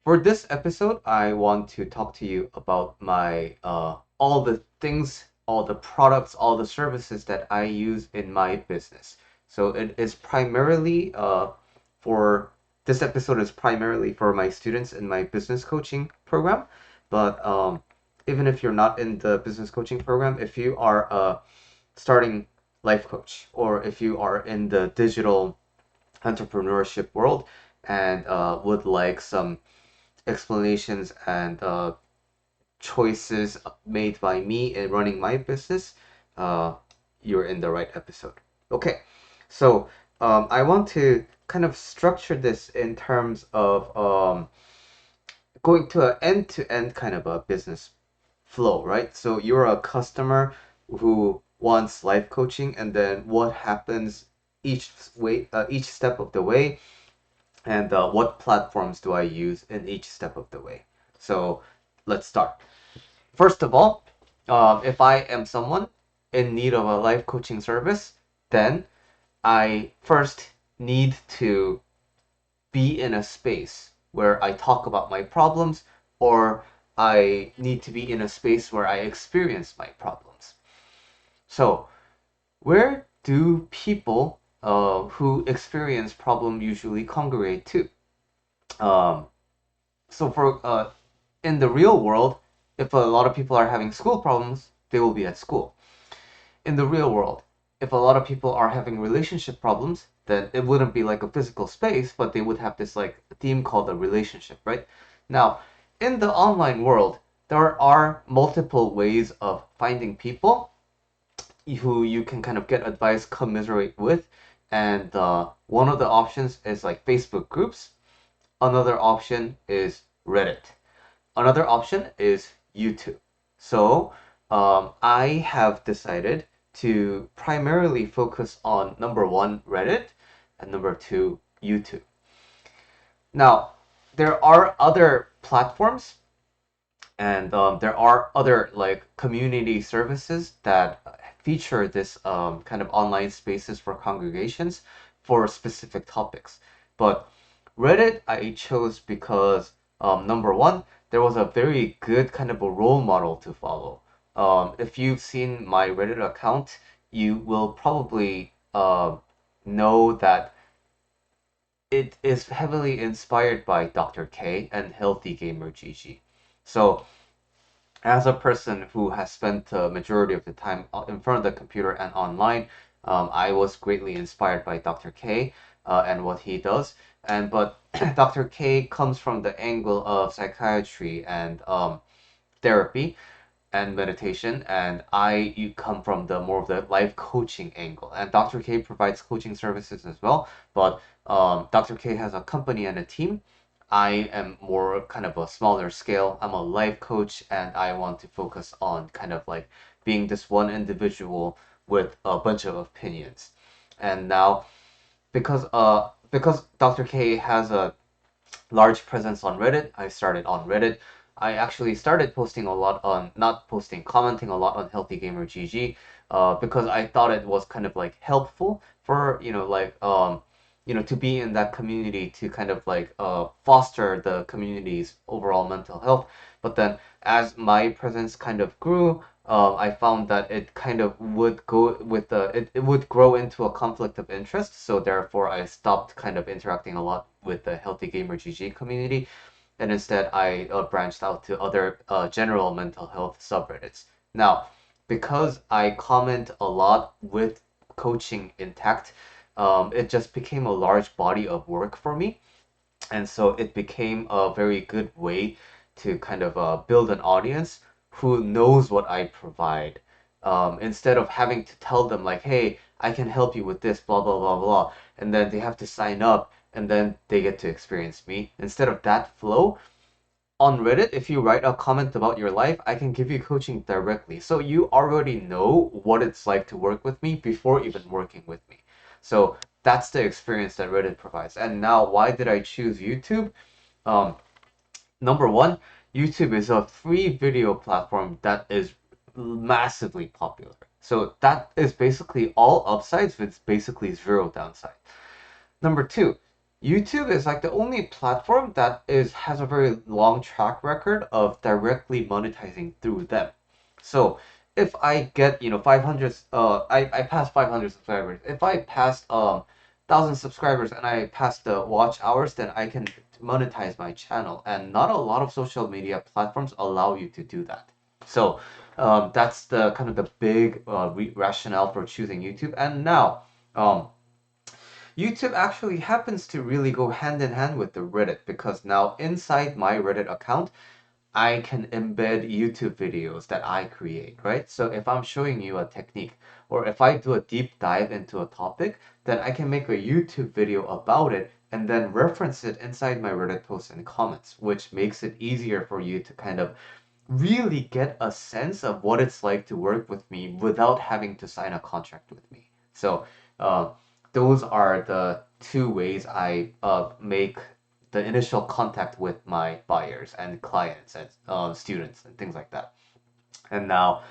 For this episode, I want to talk to you about my all the things, all the products, all the services that I use in my business. So it is primarily for this episode is primarily for my students in my business coaching program. But even if you're not in the business coaching program, if you are a starting life coach or if you are in the digital entrepreneurship world and would like some explanations and choices made by me in running my business, uh, you're in the right episode. Okay, so I want to kind of structure this in terms of going to an end-to-end kind of a business flow, right? So you're a customer who wants life coaching, and then what happens each step of the way, and what platforms do I use in each step of the way. So let's start. First of all, if I am someone in need of a life coaching service, then I first need to be in a space where I talk about my problems, or I need to be in a space where I experience my problems. So, where do people who experience problem usually congregate to? Um, so for in the real world, if a lot of people are having school problems, they will be at school. In the real world, if a lot of people are having relationship problems, then it wouldn't be like a physical space, but they would have this like theme called a relationship, right? Now, in the online world, there are multiple ways of finding people who you can kind of get advice, commiserate with, and one of the options is like Facebook groups. Another option is Reddit. Another option is YouTube. So I have decided to primarily focus on number one, Reddit, and number two, YouTube. Now, there are other platforms and there are other like community services that feature this kind of online spaces for congregations for specific topics. But Reddit I chose because number one, there was a very good kind of a role model to follow. If you've seen my Reddit account, you will probably know that it is heavily inspired by Dr. K and Healthy Gamer GG. So as a person who has spent the majority of the time in front of the computer and online, I was greatly inspired by Dr. K and what he does. And but Dr. K comes from the angle of psychiatry and therapy and meditation, and you come from the more of the life coaching angle. And Dr. K provides coaching services as well, but Dr. K has a company and a team. I am more kind of a smaller scale. I'm a life coach, and I want to focus on kind of like being this one individual with a bunch of opinions. And now, because Dr. K has a large presence on Reddit. I started on Reddit. I actually started posting a lot on, not posting, commenting a lot on Healthy Gamer GG, because I thought it was kind of like helpful for, to be in that community to kind of like foster the community's overall mental health. But then as my presence kind of grew, I found that it kind of would go with it would grow into a conflict of interest. So therefore, I stopped kind of interacting a lot with the Healthy Gamer GG community, and instead I branched out to other general mental health subreddits. Now, because I comment a lot with coaching intact, it just became a large body of work for me, and so it became a very good way to kind of build an audience who knows what I provide. Instead of having to tell them like, hey, I can help you with this, blah, blah, blah, blah, and then they have to sign up and then they get to experience me. Instead of that flow, on Reddit, if you write a comment about your life, I can give you coaching directly. So you already know what it's like to work with me before even working with me. So that's the experience that Reddit provides. And now, why did I choose YouTube? Um, Number one, YouTube is a free video platform that is massively popular. So that is basically all upsides with basically zero downside. Number two, YouTube is like the only platform that is has a very long track record of directly monetizing through them. So if I get, 500, I pass 500 subscribers. If I pass 1,000 subscribers and I pass the watch hours, then I can monetize my channel. And not a lot of social media platforms allow you to do that. So that's the kind of the big rationale for choosing YouTube. And now, YouTube actually happens to really go hand in hand with the Reddit because now inside my Reddit account, I can embed YouTube videos that I create, right? So if I'm showing you a technique or if I do a deep dive into a topic, then I can make a YouTube video about it and then reference it inside my Reddit posts and comments, which makes it easier for you to kind of really get a sense of what it's like to work with me without having to sign a contract with me. So, uh, those are the two ways I make the initial contact with my buyers and clients and students and things like that. And now,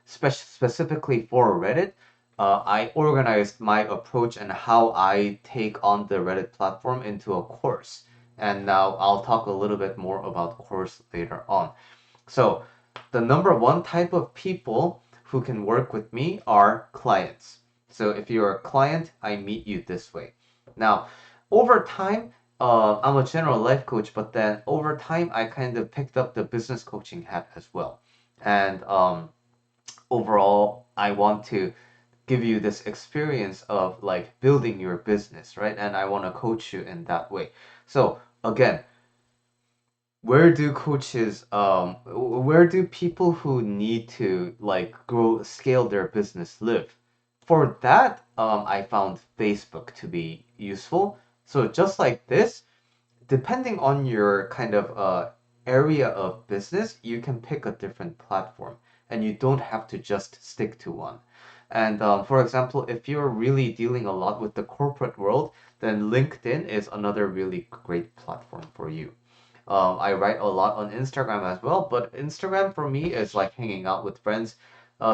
specifically for Reddit, I organized my approach and how I take on the Reddit platform into a course. And now I'll talk a little bit more about course later on. So the number one type of people who can work with me are clients. So if you're a client, I meet you this way. Now, over time, I'm a general life coach, but then over time, I kind of picked up the business coaching hat as well. And overall, I want to give you this experience of like building your business, right? And I want to coach you in that way. So again, where do people who need to like grow scale their business live? For that, I found Facebook to be useful. So just like this, depending on your kind of area of business, you can pick a different platform and you don't have to just stick to one. And for example, if you're really dealing a lot with the corporate world, then LinkedIn is another really great platform for you. I write a lot on Instagram as well, but Instagram for me is like hanging out with friends,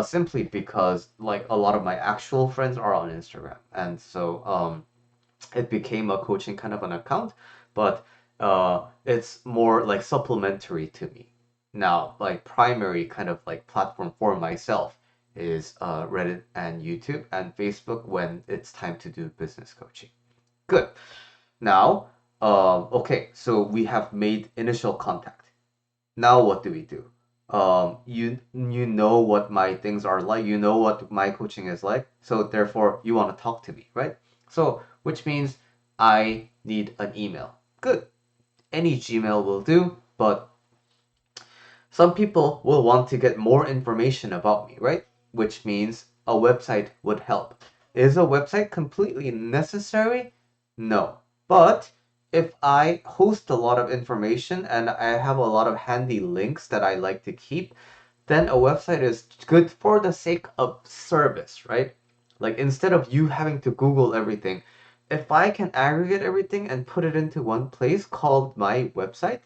simply because like a lot of my actual friends are on Instagram, and so it became a coaching kind of an account, but it's more like supplementary to me. Now, like primary kind of like platform for myself is Reddit and YouTube and Facebook when it's time to do business coaching. Good. Now, okay, so we have made initial contact. Now what do we do? You know what my things are like. You know what my coaching is like. So therefore, you want to talk to me, right? So which means I need an email. Good. Any Gmail will do, but some people will want to get more information about me, right? Which means a website would help. Is a website completely necessary? No. But if I host a lot of information and I have a lot of handy links that I like to keep, then a website is good for the sake of service, right? Like instead of you having to Google everything, if I can aggregate everything and put it into one place called my website,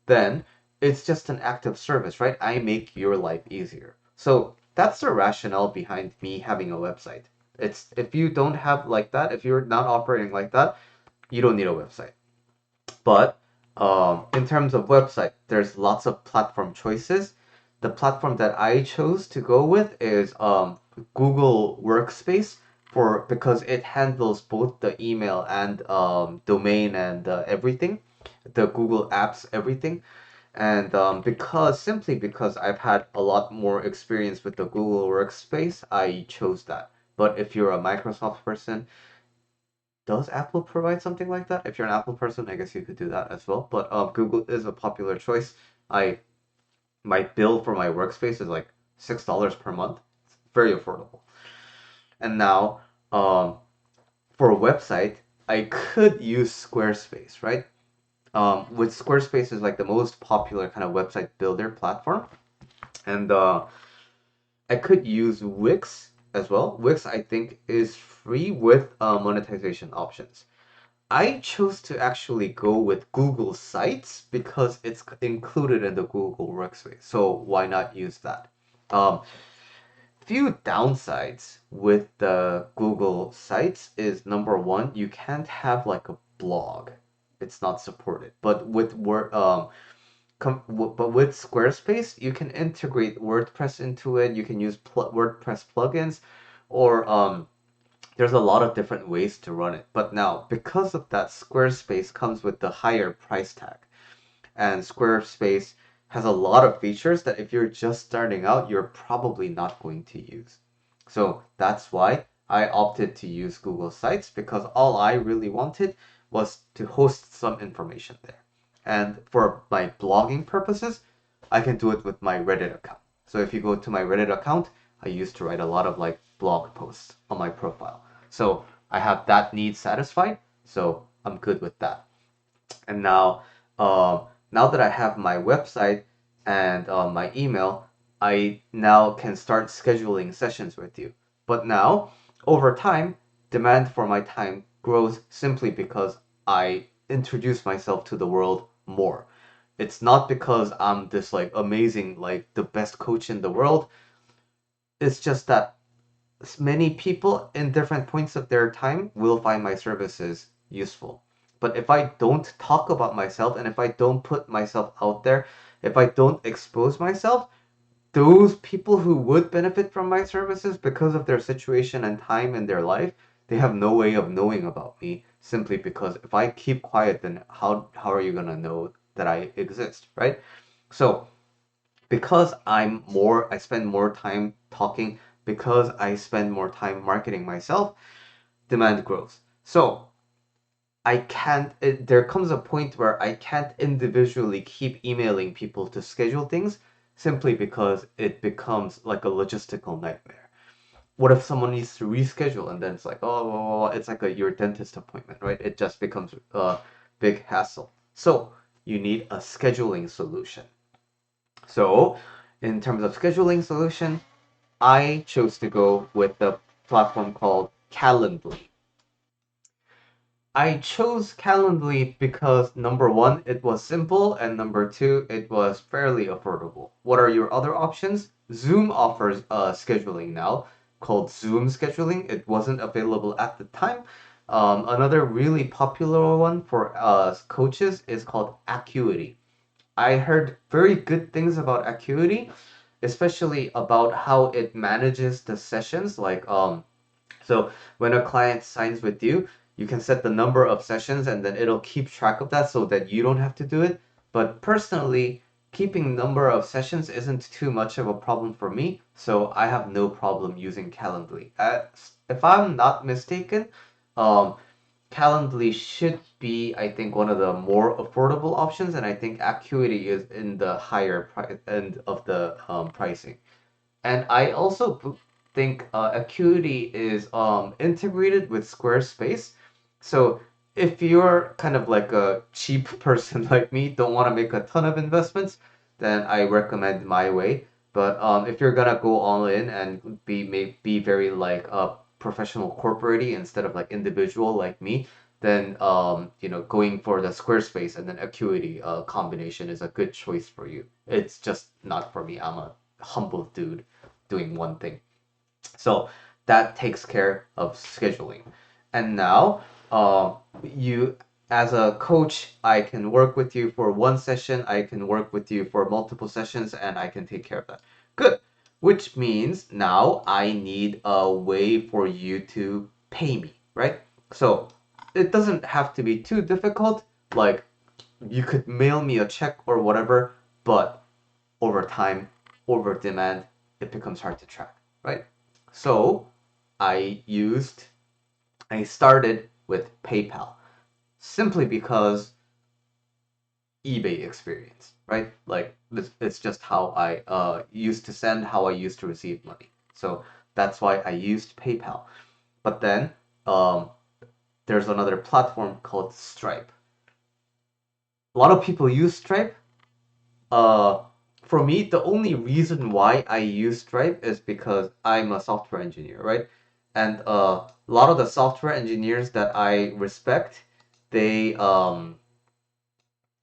then it's just an act of service, right? I make your life easier. So that's the rationale behind me having a website. It's if you don't have like that, if you're not operating like that, you don't need a website. But in terms of website, there's lots of platform choices. The platform that I chose to go with is Google Workspace for because it handles both the email and domain and everything, the Google Apps, everything. And simply because I've had a lot more experience with the Google Workspace, I chose that. But if you're a Microsoft person, does Apple provide something like that? If you're an Apple person, I guess you could do that as well. But Google is a popular choice. I My bill for my workspace is like $6 per month. It's very affordable. And now, for a website, I could use Squarespace, right? With Squarespace is like the most popular kind of website builder platform, and I could use Wix as well. Wix, I think, is free with monetization options. I chose to actually go with Google Sites because it's included in the Google Workspace. So why not use that? Um, Few downsides with the Google Sites is number one, you can't have like a blog. It's not supported. But with but with Squarespace, you can integrate WordPress into it. You can use WordPress plugins, or there's a lot of different ways to run it. But now, because of that, Squarespace comes with the higher price tag. And Squarespace has a lot of features that if you're just starting out, you're probably not going to use. So that's why I opted to use Google Sites, because all I really wanted was to host some information there. And for my blogging purposes, I can do it with my Reddit account. So if you go to my Reddit account, I used to write a lot of like blog posts on my profile. So I have that need satisfied, so I'm good with that. And now that I have my website and my email, I now can start scheduling sessions with you. But now, over time, demand for my time grows simply because I introduce myself to the world more. It's not because I'm this like amazing, like the best coach in the world. It's just that many people in different points of their time will find my services useful. But if I don't talk about myself and if I don't put myself out there, if I don't expose myself, those people who would benefit from my services because of their situation and time in their life, they have no way of knowing about me, simply because if I keep quiet, then how are you gonna know that I exist, right? So because I spend more time talking, because I spend more time marketing myself, demand grows. So there comes a point where I can't individually keep emailing people to schedule things, simply because it becomes like a logistical nightmare. What if someone needs to reschedule and then it's like, oh, well, it's like your dentist appointment, right? It just becomes a big hassle. So you need a scheduling solution. So, in terms of scheduling solution, I chose to go with the platform called Calendly. I chose Calendly because number one, it was simple, and number two, it was fairly affordable. What are your other options? Zoom offers scheduling now called Zoom scheduling. It wasn't available at the time. Another really popular one for coaches is called Acuity. I heard very good things about Acuity, especially about how it manages the sessions. So when a client signs with you, you can set the number of sessions and then it'll keep track of that so that you don't have to do it. But personally, keeping number of sessions isn't too much of a problem for me, so I have no problem using Calendly. If I'm not mistaken, um, Calendly should be, I think, one of the more affordable options, and I think Acuity is in the higher end of the pricing. And I also think Acuity is integrated with Squarespace. So if you're kind of like a cheap person like me, don't want to make a ton of investments, then I recommend my way. But if you're gonna go all in and be very like a professional corporate instead of like individual like me, then going for the Squarespace and then Acuity combination is a good choice for you. It's just not for me. I'm a humble dude doing one thing. So that takes care of scheduling. And now, you, as a coach, I can work with you for one session, I can work with you for multiple sessions, and I can take care of that. Good. Which means now I need a way for you to pay me, right? So it doesn't have to be too difficult. Like, you could mail me a check or whatever, but over time, over demand, it becomes hard to track, right? So I started with PayPal simply because eBay experience, right? Like it's just how I used to send, how I used to receive money. So that's why I used PayPal. But then um, there's another platform called Stripe. A lot of people use Stripe. Uh, for me, the only reason why I use Stripe is because I'm a software engineer, right? And a lot of the software engineers that I respect, they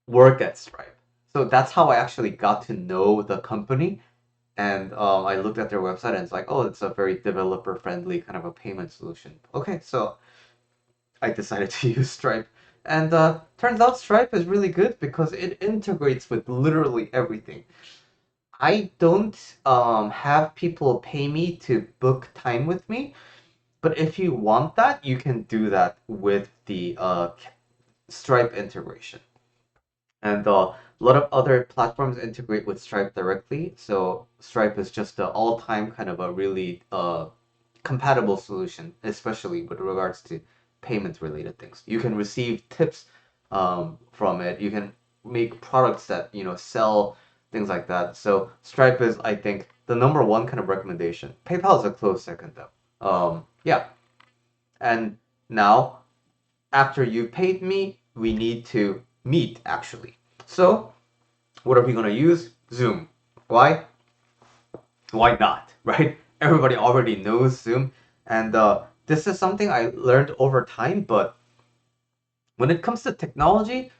work at Stripe. So that's how I actually got to know the company. And I looked at their website and it's like, oh, it's a very developer friendly kind of a payment solution. Okay, so I decided to use Stripe. And turns out Stripe is really good because it integrates with literally everything. I don't have people pay me to book time with me, but if you want that, you can do that with the Stripe integration. And a lot of other platforms integrate with Stripe directly. So Stripe is just the all-time kind of a really compatible solution, especially with regards to payment related things. You can receive tips from it. You can make products that, sell things like that. So Stripe is, I think, the number one kind of recommendation. PayPal is a close second though. Yeah. And now after you paid me, we need to meet actually. So what are we gonna use? Zoom. Why? Why not? Right? Everybody already knows Zoom, and this is something I learned over time. But when it comes to technology,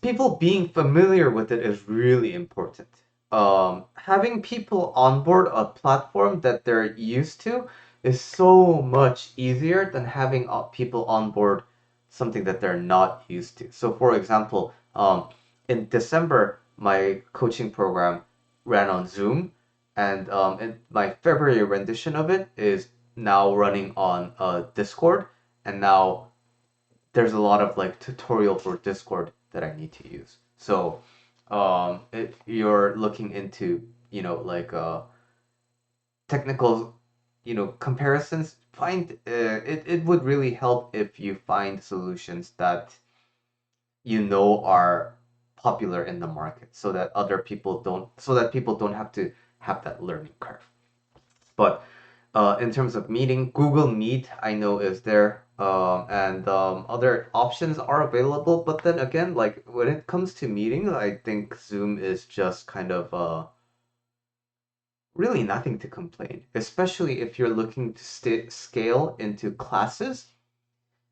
people being familiar with it is really important. Having people onboard a platform that they're used to is so much easier than having people onboard something that they're not used to. So, for example, in December, my coaching program ran on Zoom, and my February rendition of it is now running on Discord, and now there's a lot of like tutorial for Discord that I need to use. So, if you're looking into, like technical, comparisons, find it would really help if you find solutions that are popular in the market, so that people don't have to have that learning curve. But in terms of meeting, Google Meet I know is there, and other options are available. But then again, like when it comes to meeting, I think Zoom is just kind of really nothing to complain, especially if you're looking to scale into classes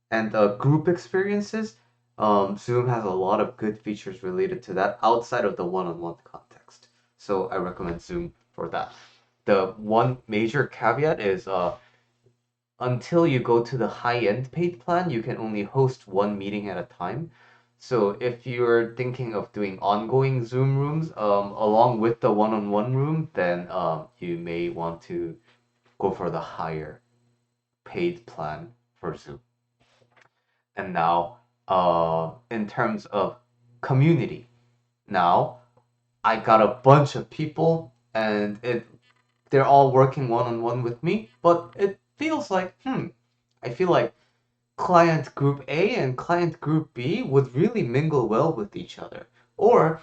and group experiences. Zoom has a lot of good features related to that outside of the one-on-one context. So I recommend Zoom for that. The one major caveat is until you go to the high-end paid plan, you can only host one meeting at a time. So if you're thinking of doing ongoing Zoom rooms along with the one-on-one room, then you may want to go for the higher paid plan for Zoom. And now, in terms of community, now I got a bunch of people, and they're all working one-on-one with me, but it feels like, I feel like client group A and client group B would really mingle well with each other. Or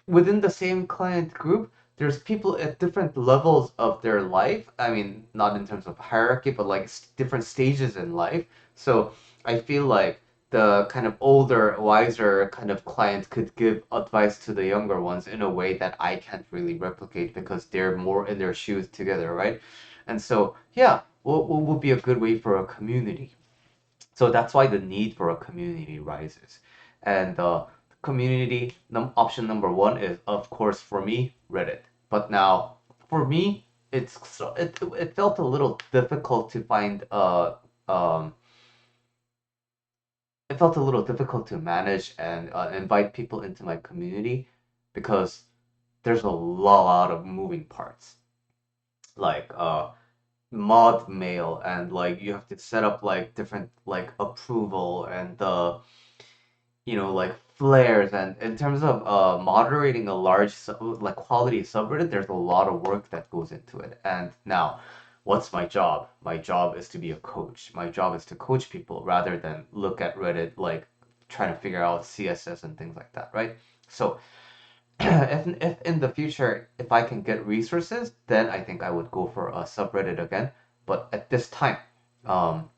within the same client group, there's people at different levels of their life. I mean, not in terms of hierarchy, but like different stages in life. So I feel like the kind of older, wiser kind of client could give advice to the younger ones in a way that I can't really replicate because they're more in their shoes together, right? And so, yeah, what would be a good way for a community? So that's why the need for a community rises. And community option number one is, of course, for me, Reddit. But now, for me, it felt a little difficult to find um, it felt a little difficult to manage and invite people into my community because there's a lot of moving parts, like mod mail, and like you have to set up like different like approval and like flares. And in terms of moderating a large like quality subreddit, there's a lot of work that goes into it. And now, what's my job? My job is to be a coach. My job is to coach people rather than look at Reddit like trying to figure out CSS and things like that, right? So if in the future, if I can get resources, then I think I would go for a subreddit again. But at this time, um,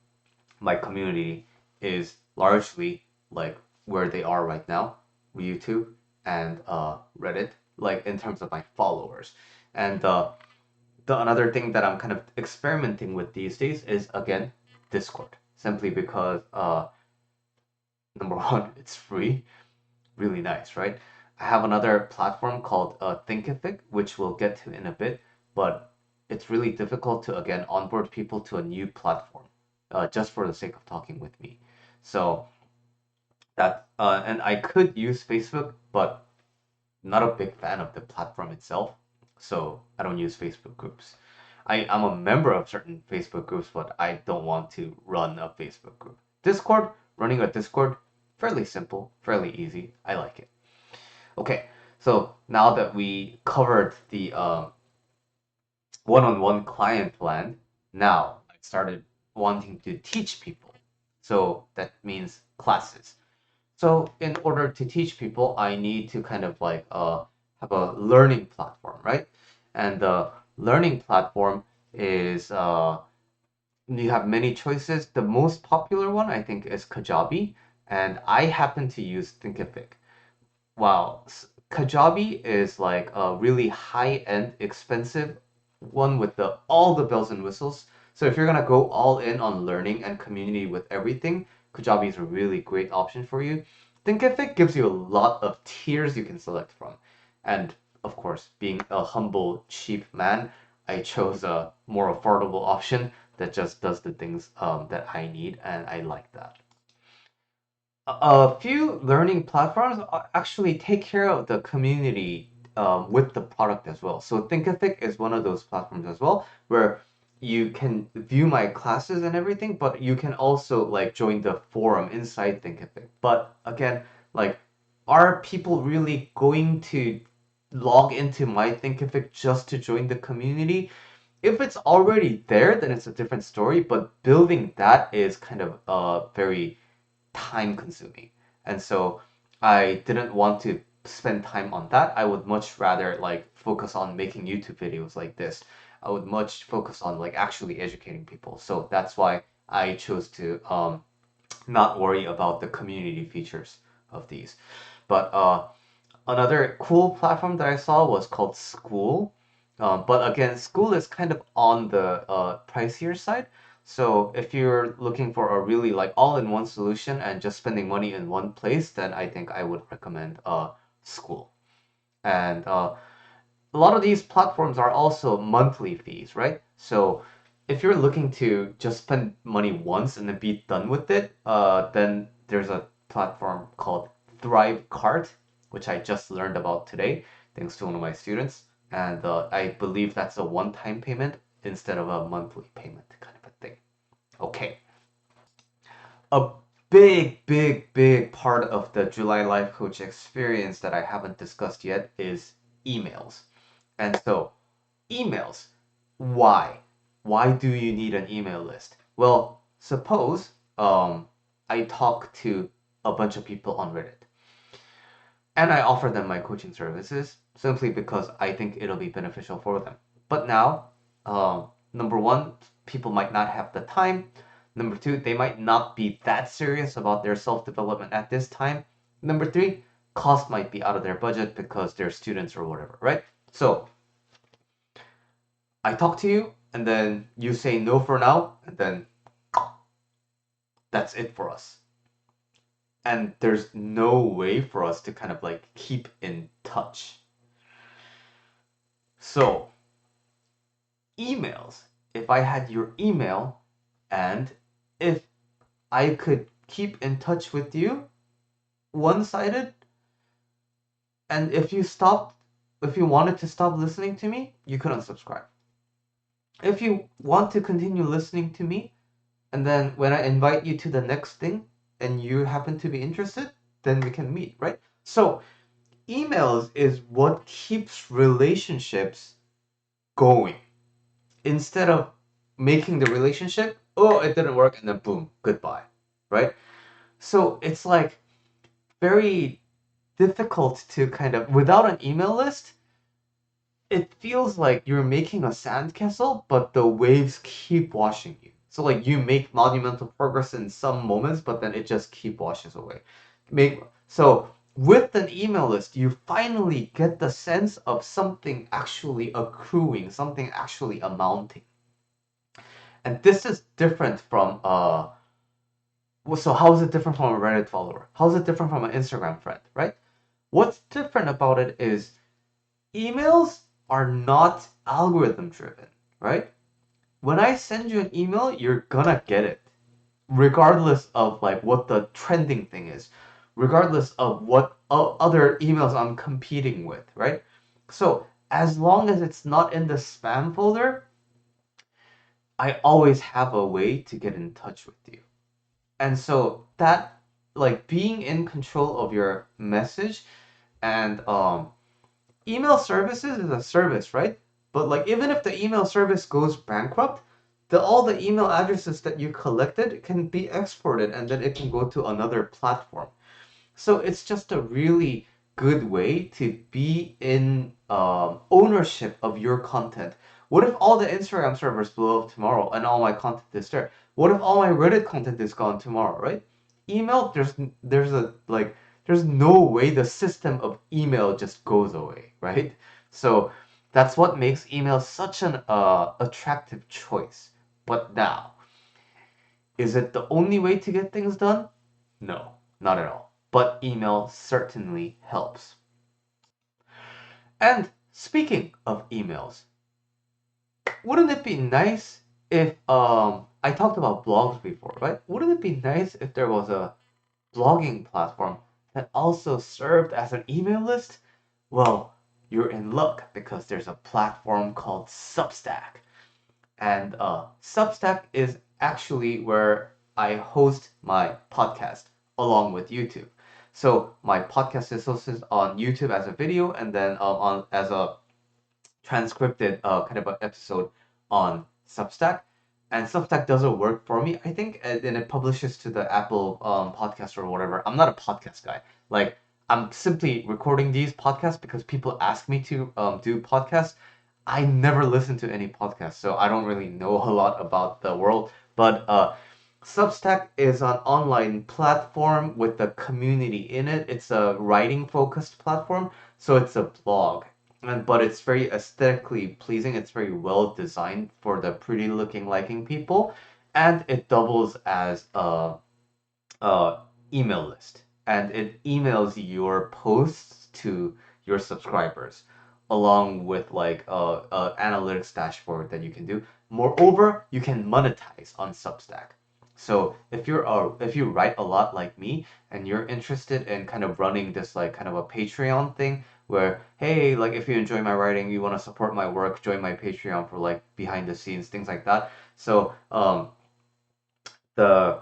my community is largely like where they are right now, YouTube and Reddit, like in terms of my followers. And the another thing that I'm kind of experimenting with these days is again Discord, simply because number one, it's free, really nice, right? I have another platform called Thinkific, which we'll get to in a bit, but it's really difficult to again onboard people to a new platform just for the sake of talking with me. So And I could use Facebook, but not a big fan of the platform itself, so I don't use Facebook groups. I'm a member of certain Facebook groups, but I don't want to run a Facebook group. Discord, running a Discord, fairly simple, fairly easy. I like it. Okay, so now that we covered the one-on-one client plan, now I started wanting to teach people. So that means classes. So in order to teach people, I need to kind of like have a learning platform, right? And the learning platform is you have many choices. The most popular one I think is Kajabi, and I happen to use Thinkific. Wow, Kajabi is like a really high-end, expensive one with the all the bells and whistles. So if you're gonna go all in on learning and community with everything, Kajabi is a really great option for you. Thinkific gives you a lot of tiers you can select from. And of course, being a humble, cheap man, I chose a more affordable option that just does the things that I need, and I like that. A few learning platforms actually take care of the community with the product as well. So Thinkific is one of those platforms as well, where you can view my classes and everything, but you can also like join the forum inside Thinkific. But again, like, are people really going to log into my Thinkific just to join the community? If it's already there, then it's a different story. But building that is kind of very time consuming. And so I didn't want to spend time on that. I would much rather like focus on making YouTube videos like this. I would much focus on like actually educating people. So that's why I chose to not worry about the community features of these. But another cool platform that I saw was called School. But again, School is kind of on the pricier side. So if you're looking for a really like all-in-one solution and just spending money in one place, then I think I would recommend School. And a lot of these platforms are also monthly fees, right? So if you're looking to just spend money once and then be done with it, then there's a platform called Thrive Cart, which I just learned about today, thanks to one of my students. And I believe that's a one-time payment instead of a monthly payment kind of a thing. Okay. A big part of the July Life Coach experience that I haven't discussed yet is emails. And so, emails. Why? Why do you need an email list? Well, suppose I talk to a bunch of people on Reddit and I offer them my coaching services simply because I think it'll be beneficial for them. But now, number one, people might not have the time. Number two, they might not be that serious about their self development at this time. Number three, cost might be out of their budget because they're students or whatever, right? So I talk to you, and then you say no for now, and then that's it for us. And there's no way for us to kind of like keep in touch. So, emails. If I had your email, and if I could keep in touch with you one sided, and if you wanted to stop listening to me, you could unsubscribe. If you want to continue listening to me, and then when I invite you to the next thing and you happen to be interested, then we can meet, right? So, emails is what keeps relationships going instead of making the relationship, oh, it didn't work, and then boom, goodbye, right? So, it's like very difficult to kind of, without an email list, it feels like you're making a sandcastle, but the waves keep washing you. So like you make monumental progress in some moments, but then it just keep washes away. Make so with an email list, you finally get the sense of something actually accruing, something actually amounting. And this is different from so how is it different from a Reddit follower? How is it different from an Instagram friend, right? What's different about it is emails are not algorithm driven, right? When I send you an email, you're gonna get it, regardless of like what the trending thing is, regardless of what other emails I'm competing with, right? So as long as it's not in the spam folder, I always have a way to get in touch with you. And so that, like, being in control of your message and email services is a service, right? But like even if the email service goes bankrupt, all the email addresses that you collected can be exported and then it can go to another platform. So it's just a really good way to be in ownership of your content. What if all the Instagram servers blow up tomorrow and all my content is there? What if all my Reddit content is gone tomorrow, right? Email, there's no way the system of email just goes away, right? So that's what makes email such an attractive choice. But now, is it the only way to get things done? No, not at all. But email certainly helps. And speaking of emails, wouldn't it be nice if I talked about blogs before, right? Wouldn't it be nice if there was a blogging platform that also served as an email list? Well, you're in luck because there's a platform called Substack. And Substack is actually where I host my podcast along with YouTube. So my podcast is hosted on YouTube as a video, and then on as a transcripted kind of an episode on Substack. And Substack doesn't work for me, I think, and it publishes to the Apple podcast or whatever. I'm not a podcast guy. Like, I'm simply recording these podcasts because people ask me to do podcasts. I never listen to any podcasts, so I don't really know a lot about the world. But Substack is an online platform with a community in it. It's a writing focused platform, so it's a blog. But it's very aesthetically pleasing. It's very well designed for the pretty looking liking people, and it doubles as a email list, and it emails your posts to your subscribers along with like a analytics dashboard that you can do. Moreover, you can monetize on Substack. So if you write a lot like me and you're interested in kind of running this like kind of a Patreon thing where, hey, like if you enjoy my writing, you want to support my work, join my Patreon for like behind the scenes things like that. So the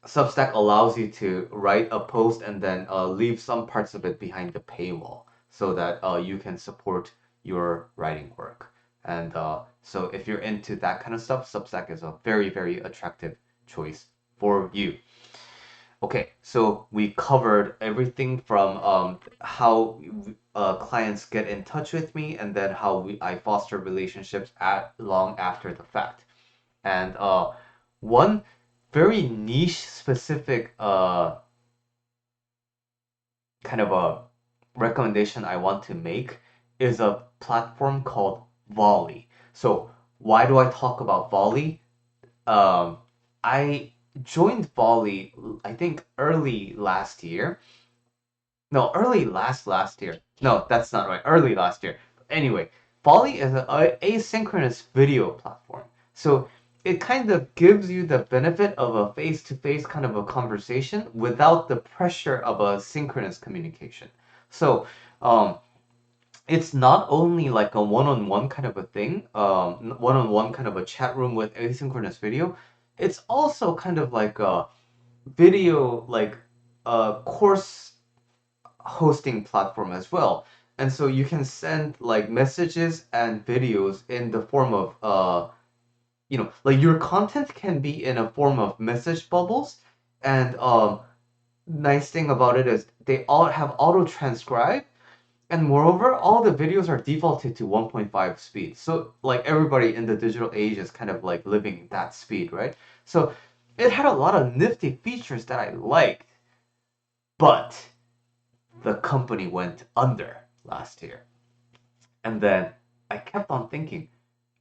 Substack allows you to write a post and then leave some parts of it behind the paywall so that you can support your writing work. And so if you're into that kind of stuff, Substack is a very, very attractive choice for you. Okay, so we covered everything from how clients get in touch with me and then how I foster relationships at long after the fact. And one very niche specific kind of a recommendation I want to make is a platform called Volley. So why do I talk about Volley? I joined Volley, I think early last year. No, early last year. No, that's not right. Early last year. Anyway, Volley is a asynchronous video platform. So it kind of gives you the benefit of a face-to-face kind of a conversation without the pressure of a synchronous communication. So it's not only like a one-on-one kind of a thing, one-on-one kind of a chat room with asynchronous video. It's also kind of like a video, like a course hosting platform as well. And so you can send like messages and videos in the form of like your content can be in a form of message bubbles. And nice thing about it is they all have auto transcribe, and moreover all the videos are defaulted to 1.5 speed. So like everybody in the digital age is kind of like living that speed, right? So it had a lot of nifty features that I liked, but the company went under last year. And then I kept on thinking,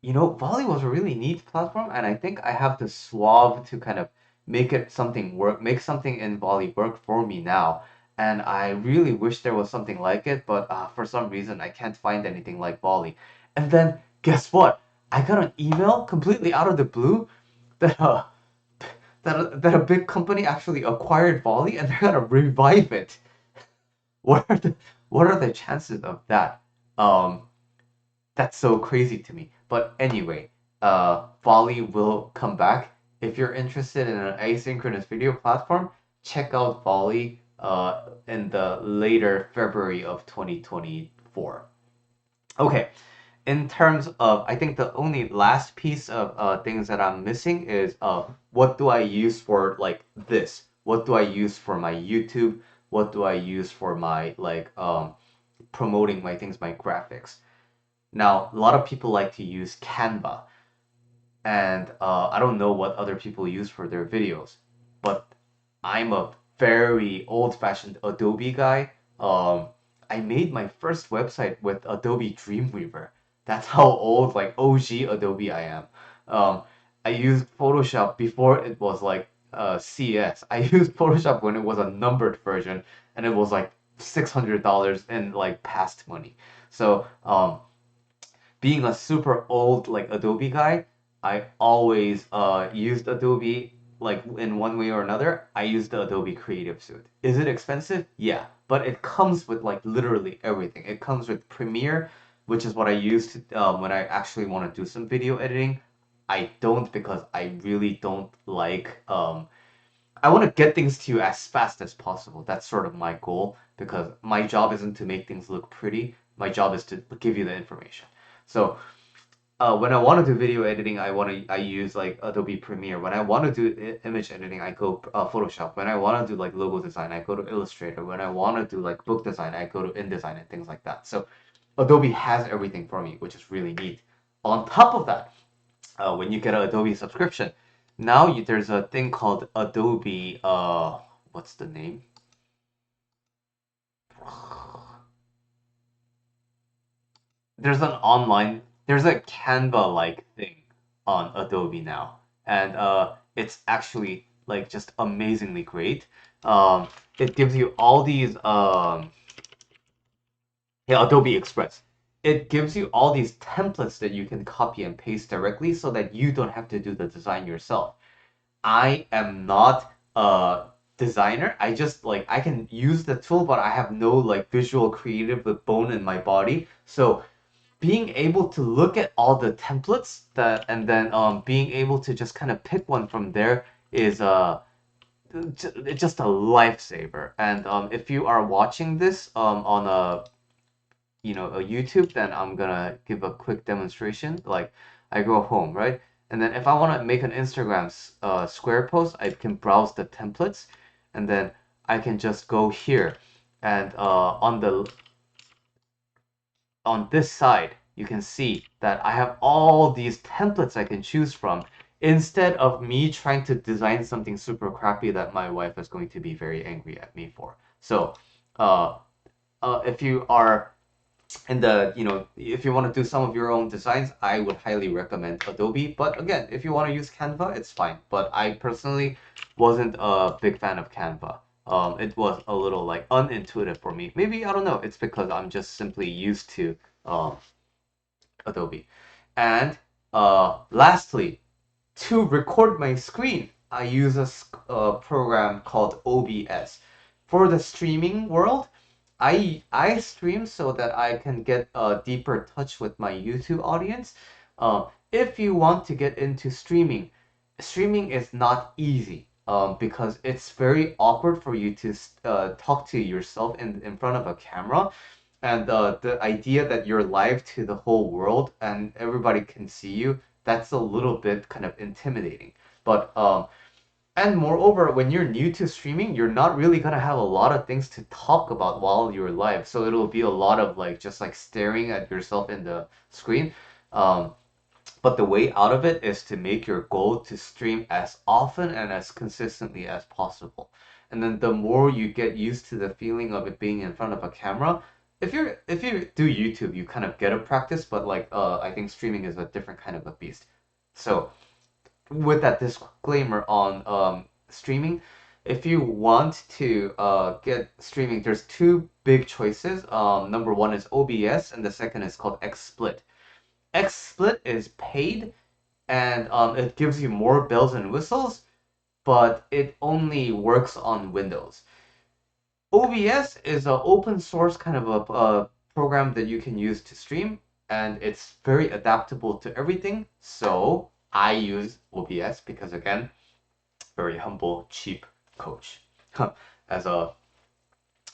Volley was a really neat platform, and I think I have the suave to kind of make it something work, make something in Volley work for me now. And I really wish there was something like it, but for some reason I can't find anything like Volley. And then guess what? I got an email completely out of the blue that that a big company actually acquired Volley and they're gonna revive it. What are the chances of that? Um, that's so crazy to me. But anyway, Volley will come back. If you're interested in an asynchronous video platform, check out Volley in the later February of 2024. Okay, in terms of, I think the only last piece of things that I'm missing is what do I use for like this? What do I use for my YouTube? What do I use for my like promoting my things, my graphics? Now, a lot of people like to use Canva, and I don't know what other people use for their videos, but I'm a very old-fashioned Adobe guy. Um, I made my first website with Adobe Dreamweaver. That's how old, like OG Adobe I am. Um, I used Photoshop before it was like CS. I used Photoshop when it was a numbered version, and it was like $600 in like past money. So being a super old like Adobe guy, I always used Adobe like in one way or another. I used the Adobe Creative Suite. Is it expensive? Yeah, but it comes with like literally everything. It comes with Premiere, which is what I use to, when I actually want to do some video editing. I don't because I really don't like I want to get things to you as fast as possible. That's sort of my goal because my job isn't to make things look pretty. My job is to give you the information. So when I want to do video editing, I use like Adobe Premiere. When I want to do image editing, I go Photoshop. When I want to do like logo design, I go to Illustrator. When I want to do like book design, I go to InDesign and things like that. So Adobe has everything for me, which is really neat. On top of that, when you get an Adobe subscription, now there's a thing called Adobe. What's the name? There's a Canva like thing on Adobe now, and it's actually like just amazingly great. It gives you all these yeah, Adobe Express. It gives you all these templates that you can copy and paste directly so that you don't have to do the design yourself. I am not a designer. I just like I can use the tool, but I have no like visual creative bone in my body. So being able to look at all the templates that and then being able to just kind of pick one from there is it's just a lifesaver. And if you are watching this on a YouTube, then I'm gonna give a quick demonstration. Like I go home, right? And then if I want to make an Instagram square post, I can browse the templates, and then I can just go here, and on this side, you can see that I have all these templates I can choose from instead of me trying to design something super crappy that my wife is going to be very angry at me for. So, uh, if you are in the, if you want to do some of your own designs, I would highly recommend Adobe. But again, if you want to use Canva, it's fine. But I personally wasn't a big fan of Canva. It was a little like unintuitive for me. Maybe I don't know. It's because I'm just simply used to um, Adobe. And lastly, to record my screen, I use a program called OBS. For the streaming world, I stream so that I can get a deeper touch with my YouTube audience. If you want to get into streaming, streaming is not easy because it's very awkward for you to talk to yourself in front of a camera. And the idea that you're live to the whole world and everybody can see you, that's a little bit kind of intimidating. But and moreover, when you're new to streaming, you're not really gonna have a lot of things to talk about while you're live. So it'll be a lot of like just like staring at yourself in the screen. Um, but the way out of it is to make your goal to stream as often and as consistently as possible. And then the more you get used to the feeling of it being in front of a camera, if you do YouTube, you kind of get a practice, but like I think streaming is a different kind of a beast. So with that disclaimer on streaming, if you want to get streaming, there's two big choices. Number one is OBS, and the second is called XSplit. XSplit is paid, and it gives you more bells and whistles, but it only works on Windows. OBS is an open source kind of a program that you can use to stream, and it's very adaptable to everything. So I use OBS because, again, very humble, cheap coach. As a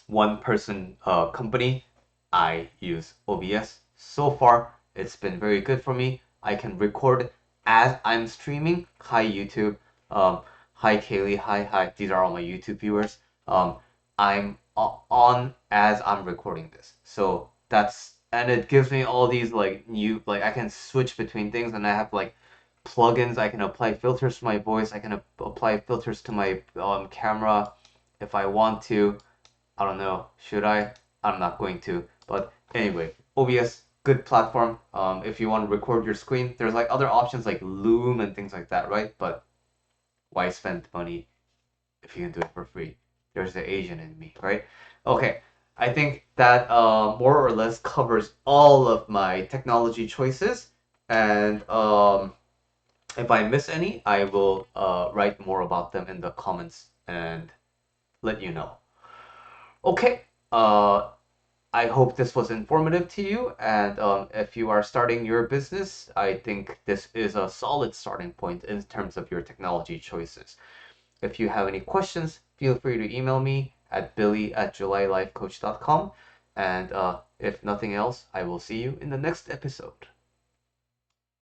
one person company, I use OBS. So far, it's been very good for me. I can record as I'm streaming. Hi, YouTube. Hi, Kaylee. Hi. These are all my YouTube viewers. I'm on as I'm recording this. So and it gives me all these like new, like I can switch between things, and I have like plugins. I can apply filters to my voice. I can apply filters to my camera if I want to. I don't know. Should I? I'm not going to. But anyway, OBS, good platform. If you want to record your screen, there's like other options like Loom and things like that, right? But why spend money if you can do it for free? There's the Asian in me, right? Okay, I think that more or less covers all of my technology choices. And if I miss any, I will write more about them in the comments and let you know. Okay. I hope this was informative to you. And if you are starting your business, I think this is a solid starting point in terms of your technology choices. If you have any questions, feel free to email me at billy@julylifecoach.com. And if nothing else, I will see you in the next episode.